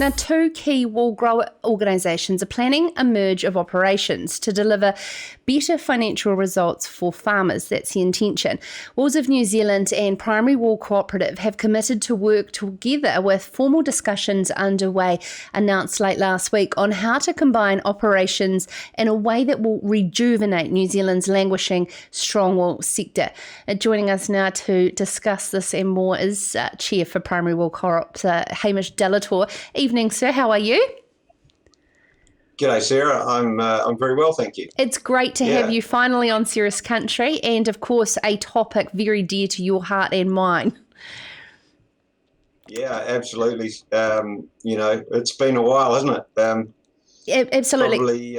Now, two key wool grower organisations are planning a merge of operations to deliver better financial results for farmers. That's the intention. Wools of New Zealand and Primary Wool Co-operative have committed to work together with formal discussions underway, announced late last week, on how to combine operations in a way that will rejuvenate New Zealand's languishing strong wool sector. Joining us now to discuss this and more is Chair for Primary Wool Co-op, Hamish de Lautour. Evening, sir. How are you? G'day, Sarah. I'm very well, thank you. It's great to have you finally on Serious Country, and of course a topic very dear to your heart and mine. Yeah, absolutely. It's been a while, hasn't it? Absolutely.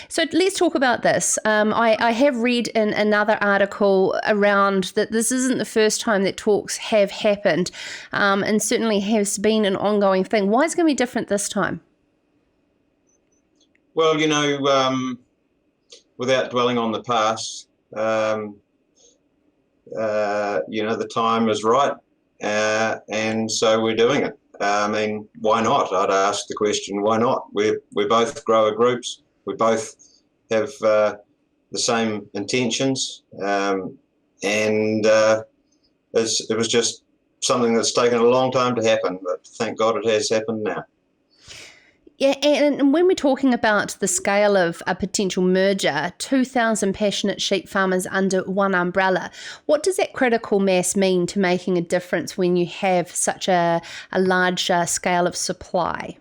So let's talk about this. I have read in another article around that this isn't the first time that talks have happened, and certainly has been an ongoing thing. Why is it going to be different this time? Well, without dwelling on the past, the time is right, and so we're doing it. Why not? I'd ask the question, why not? We're both grower groups. We both have the same intentions, and it was just something that's taken a long time to happen, but thank God it has happened now. Yeah, and when we're talking about the scale of a potential merger, 2,000 passionate sheep farmers under one umbrella, what does that critical mass mean to making a difference when you have such a large scale of supply?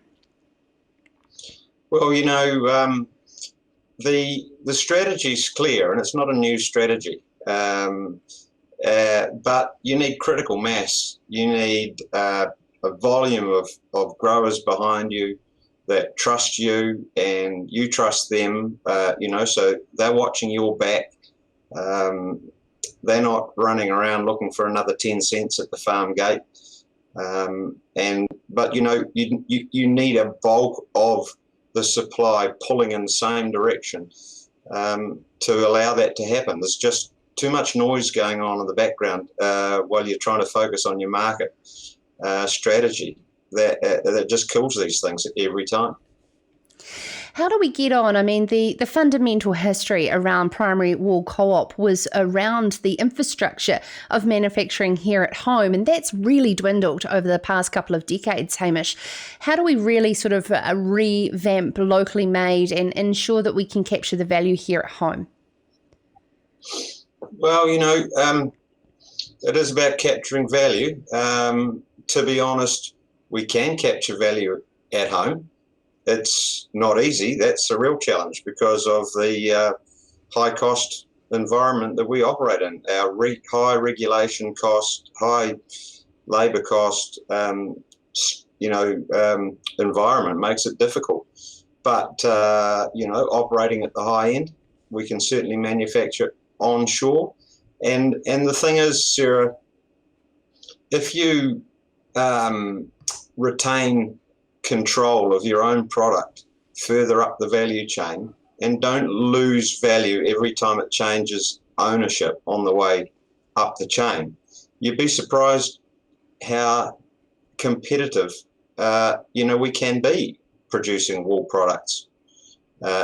Well, the strategy's clear, and it's not a new strategy, but you need critical mass. You need a volume of growers behind you that trust you and you trust them, so they're watching your back. They're not running around looking for another 10 cents at the farm gate. But you need a bulk of the supply pulling in the same direction to allow that to happen. There's just too much noise going on in the background while you're trying to focus on your market strategy. That just kills these things every time. How do we get on? The fundamental history around Primary Wool Co-op was around the infrastructure of manufacturing here at home, and that's really dwindled over the past couple of decades, Hamish. How do we really sort of revamp locally made and ensure that we can capture the value here at home? Well, it is about capturing value. To be honest, we can capture value at home. It's not easy. That's a real challenge because of the high cost environment that we operate in. Our high regulation cost, high labour cost, environment makes it difficult. But, operating at the high end, we can certainly manufacture onshore. And the thing is, Sarah, if you retain control of your own product further up the value chain and don't lose value every time it changes ownership on the way up the chain, you'd be surprised how competitive we can be producing wool products,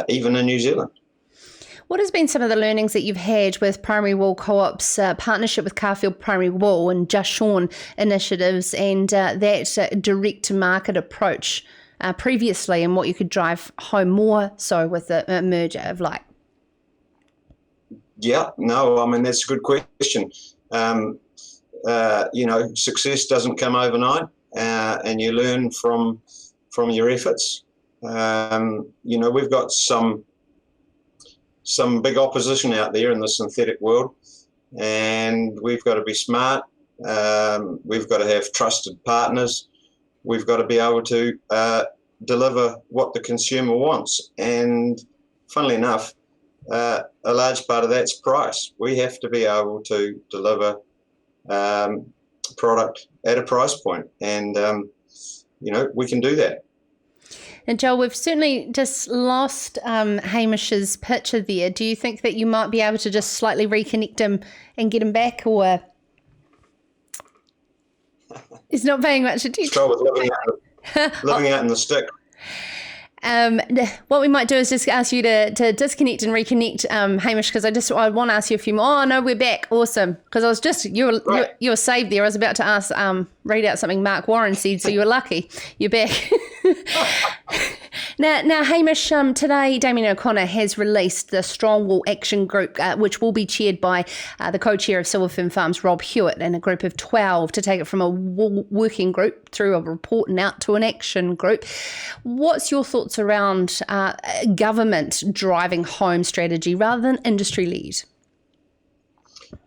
even in New Zealand. What has been some of the learnings that you've had with Primary Wool Co-op's partnership with Caulfield Primary Wool and Just Shorn initiatives and that direct-to-market approach previously, and what you could drive home more so with the merger of like? Yeah, no, that's a good question. Success doesn't come overnight, and you learn from your efforts. We've got some big opposition out there in the synthetic world, and we've got to be smart. We've got to have trusted partners. We've got to be able to deliver what the consumer wants. And funnily enough, a large part of that's price. We have to be able to deliver product at a price point, and we can do that. And Joel, we've certainly just lost Hamish's picture there. Do you think that you might be able to just slightly reconnect him and get him back, or? He's not paying much attention. Trouble with living out in the stick. What we might do is just ask you to disconnect and reconnect, Hamish, because I want to ask you a few more. Oh no, we're back. Awesome. Because I was just you were saved there. I was about to ask read out something Mark Warren said, so you were lucky. You're back. Now, Hamish, today Damien O'Connor has released the Strong Wool Action Group, which will be chaired by the co-chair of Silver Fern Farms, Rob Hewitt, and a group of 12 to take it from a working group through a report and out to an action group. What's your thoughts around government driving home strategy rather than industry-led?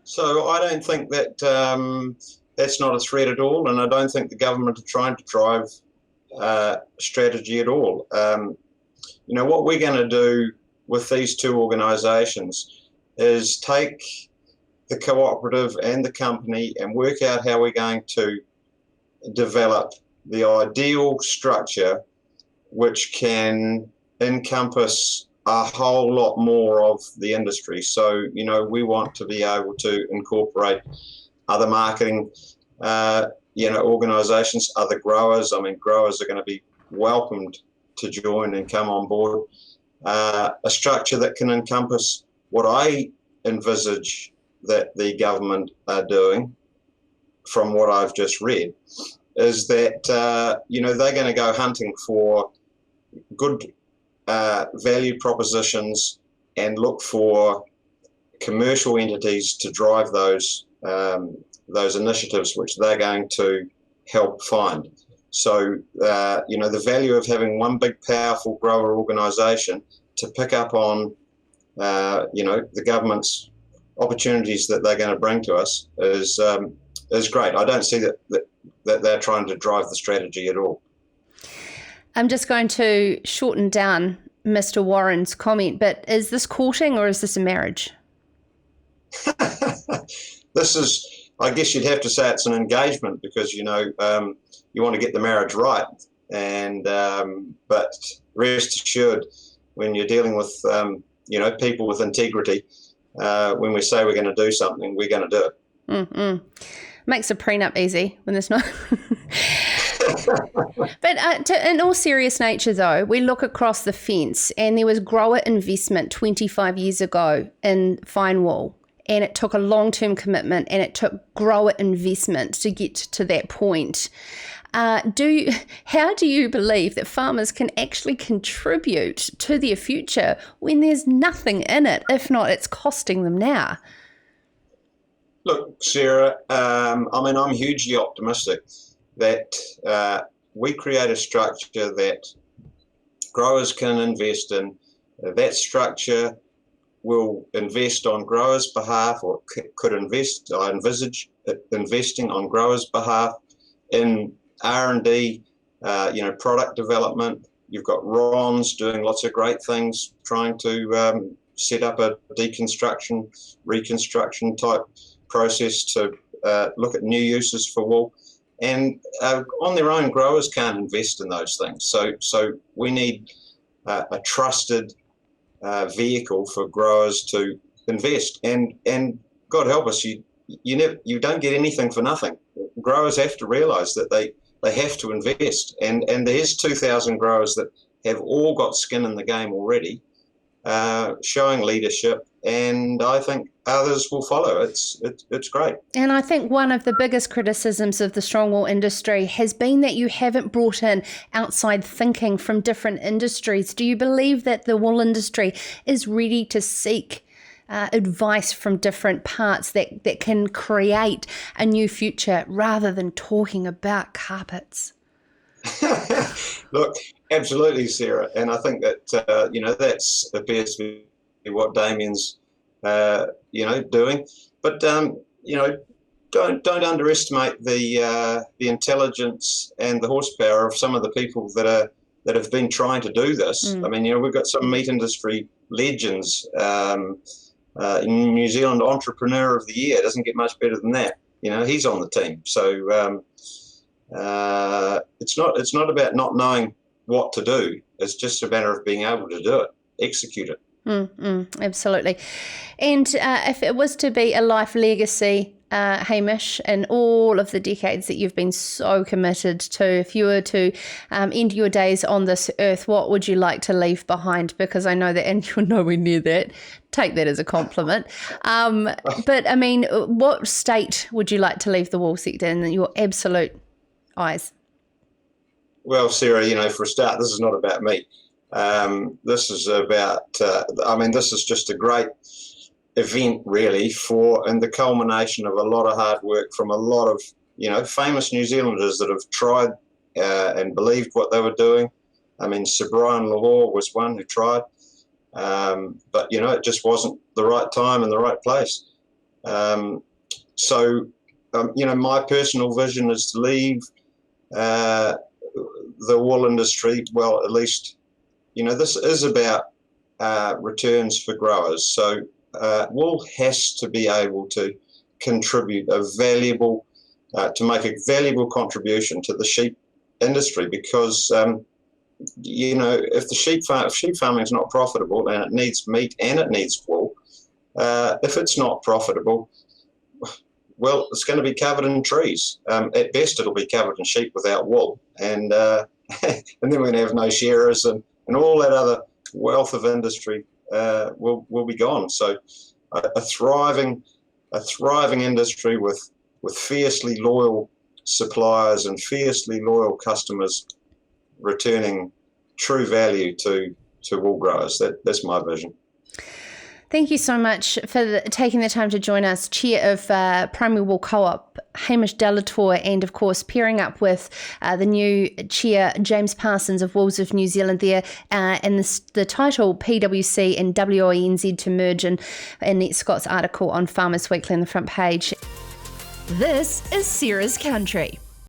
So I don't think that that's not a threat at all, and I don't think the government are trying to drive strategy at all. What we're going to do with these two organisations is take the cooperative and the company and work out how we're going to develop the ideal structure which can encompass a whole lot more of the industry. So, we want to be able to incorporate other marketing organisations, other growers. I mean, growers are going to be welcomed to join and come on board. A structure that can encompass what I envisage that the government are doing from what I've just read is that, they're going to go hunting for good value propositions and look for commercial entities to drive those initiatives which they're going to help find. So, the value of having one big, powerful grower organisation to pick up on, the government's opportunities that they're going to bring to us is great. I don't see that they're trying to drive the strategy at all. I'm just going to shorten down Mr. Warren's comment, but is this courting or is this a marriage? This is, I guess you'd have to say it's an engagement because, you want to get the marriage right. And but rest assured, when you're dealing with, people with integrity, when we say we're going to do something, we're going to do it. Mm-mm. Makes a prenup easy when there's not. But in all serious nature, though, we look across the fence and there was grower investment 25 years ago in fine wool. And it took a long-term commitment and it took grower investment to get to that point. How do you believe that farmers can actually contribute to their future when there's nothing in it? If not, it's costing them now. Look, Sarah, I'm hugely optimistic that we create a structure that growers can invest in. That structure will invest on growers' behalf, or could invest, I envisage it investing on growers' behalf in R&D, product development. You've got Ron's doing lots of great things, trying to set up a deconstruction, reconstruction type process to look at new uses for wool. And on their own, growers can't invest in those things. So we need a trusted vehicle for growers to invest. And God help us, you don't get anything for nothing. Growers have to realise that they have to invest. And there's 2,000 growers that have all got skin in the game already, showing leadership, and I think others will follow. It's great. And I think one of the biggest criticisms of the strong wool industry has been that you haven't brought in outside thinking from different industries. Do you believe that the wool industry is ready to seek advice from different parts that can create a new future rather than talking about carpets? Look, absolutely, Sarah, and I think that that's appears to be what Damien's doing. But don't underestimate the intelligence and the horsepower of some of the people that have been trying to do this. I mean, we've got some meat industry legends. In New Zealand, Entrepreneur of the Year, doesn't get much better than that. He's on the team. So it's not about not knowing what to do. It's just a matter of being able to do it, execute it. Absolutely. And if it was to be a life legacy Hamish, in all of the decades that you've been so committed to, if you were to end your days on this earth, what would you like to leave behind? Because I know that, and you're nowhere near that. Take that as a compliment. But I mean, what state would you like to leave the wool sector in your absolute eyes? Well, Sarah, for a start, this is not about me. This is about, this is just a great event really and the culmination of a lot of hard work from a lot of famous New Zealanders that have tried and believed what they were doing. I mean, Sir Brian Lahore was one who tried, but it just wasn't the right time and the right place. My personal vision is to leave the wool industry, well, at least this is about returns for growers. So wool has to be able to contribute to make a valuable contribution to the sheep industry, because if sheep farming is not profitable and it needs meat and it needs wool, if it's not profitable, well, it's going to be covered in trees. At best, it'll be covered in sheep without wool, and and then we're going to have no shearers, and all that other wealth of industry will be gone. So a thriving industry with fiercely loyal suppliers and fiercely loyal customers returning true value to wool growers. That's my vision. Thank you so much for taking the time to join us, Chair of Primary Wool Co-op, Hamish de Lautour, and of course pairing up with the new Chair, James Parsons of Wools of New Zealand there, and the title PwC and WONZ to merge in Annette Scott's article on Farmers Weekly on the front page. This is Sarah's Country.